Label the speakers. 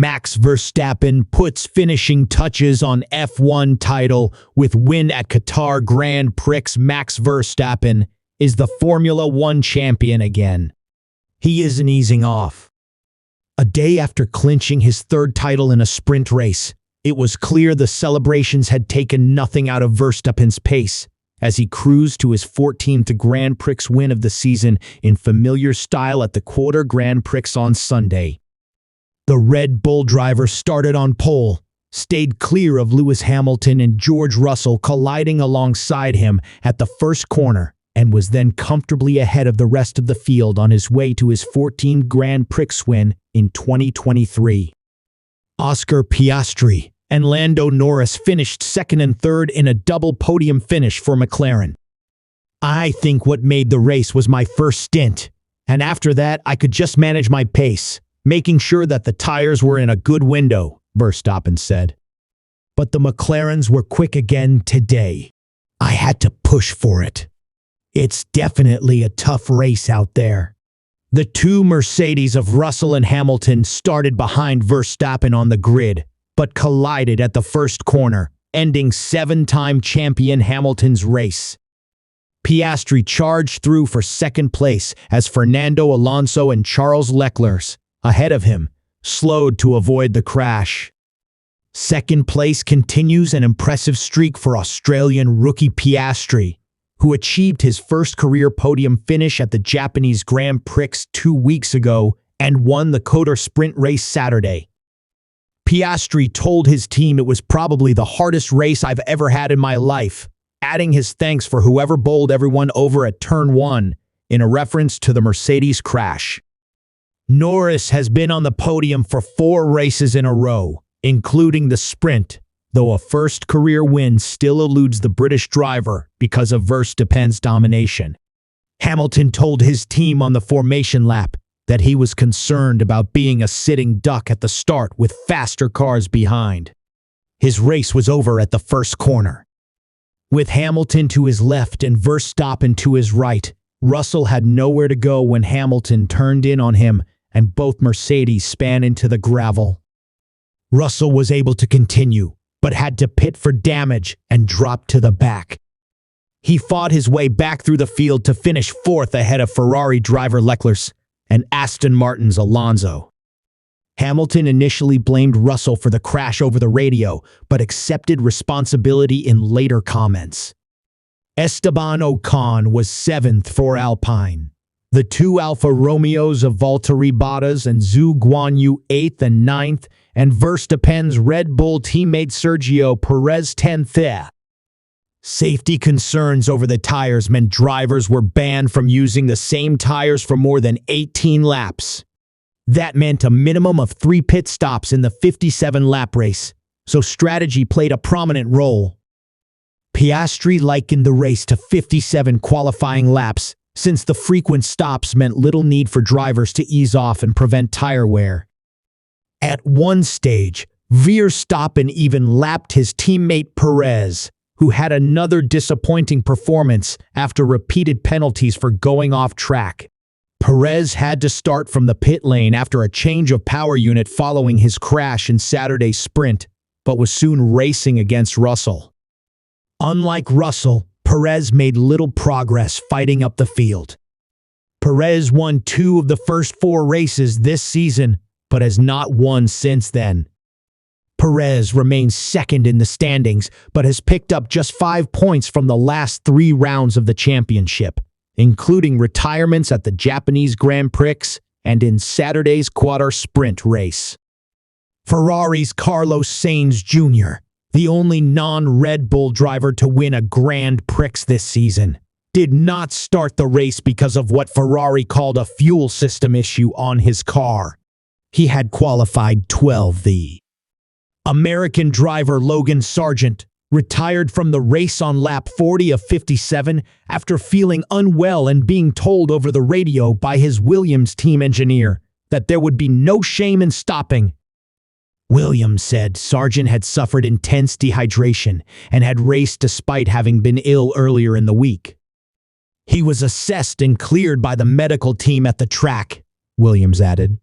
Speaker 1: Max Verstappen puts finishing touches on F1 title with win at Qatar Grand Prix. Max Verstappen is the Formula One champion again. He isn't easing off. A day after clinching his third title in a sprint race, it was clear the celebrations had taken nothing out of Verstappen's pace as he cruised to his 14th Grand Prix win of the season in familiar style at the Qatar Grand Prix on Sunday. The Red Bull driver started on pole, stayed clear of Lewis Hamilton and George Russell colliding alongside him at the first corner, and was then comfortably ahead of the rest of the field on his way to his 14th Grand Prix win in 2023. Oscar Piastri and Lando Norris finished second and third in a double podium finish for McLaren. "I think what made the race was my first stint, and after that I could just manage my pace, making sure that the tires were in a good window," Verstappen said. "But the McLarens were quick again today. I had to push for it. It's definitely a tough race out there." The two Mercedes of Russell and Hamilton started behind Verstappen on the grid, but collided at the first corner, ending seven-time champion Hamilton's race. Piastri charged through for second place as Fernando Alonso and Charles Leclerc, ahead of him, slowed to avoid the crash. Second place continues an impressive streak for Australian rookie Piastri, who achieved his first career podium finish at the Japanese Grand Prix 2 weeks ago and won the Qatar sprint race Saturday. Piastri told his team it was probably the hardest race I've ever had in my life, adding his thanks for whoever bowled everyone over at turn 1 in a reference to the Mercedes crash. Norris has been on the podium for 4 races in a row, including the sprint, though a first career win still eludes the British driver because of Verstappen's domination. Hamilton told his team on the formation lap that he was concerned about being a sitting duck at the start with faster cars behind. His race was over at the first corner. With Hamilton to his left and Verstappen to his right, Russell had nowhere to go when Hamilton turned in on him and both Mercedes span into the gravel. Russell was able to continue, but had to pit for damage and dropped to the back. He fought his way back through the field to finish 4th ahead of Ferrari driver Leclerc and Aston Martin's Alonso. Hamilton initially blamed Russell for the crash over the radio, but accepted responsibility in later comments. Esteban Ocon was 7th for Alpine. The two Alfa Romeos of Valtteri Bottas and Zhou Guanyu 8th and 9th, and Verstappen's Red Bull teammate Sergio Perez 10th. Safety concerns over the tires meant drivers were banned from using the same tires for more than 18 laps. That meant a minimum of 3 pit stops in the 57-lap race, so strategy played a prominent role. Piastri likened the race to 57 qualifying laps, since the frequent stops meant little need for drivers to ease off and prevent tire wear. At one stage, Verstappen even lapped his teammate Perez, who had another disappointing performance after repeated penalties for going off track. Perez had to start from the pit lane after a change of power unit following his crash in Saturday's sprint, but was soon racing against Russell. Unlike Russell, Perez made little progress fighting up the field. Perez won 2 of the first 4 races this season, but has not won since then. Perez remains second in the standings, but has picked up just 5 points from the last 3 rounds of the championship, including retirements at the Japanese Grand Prix and in Saturday's Qatar sprint race. Ferrari's Carlos Sainz Jr., the only non-Red Bull driver to win a Grand Prix this season, did not start the race because of what Ferrari called a fuel system issue on his car. He had qualified 12th. The American driver Logan Sargent retired from the race on lap 40 of 57 after feeling unwell and being told over the radio by his Williams team engineer that there would be no shame in stopping. Williams said Sargent had suffered intense dehydration and had raced despite having been ill earlier in the week. He was assessed and cleared by the medical team at the track, Williams added.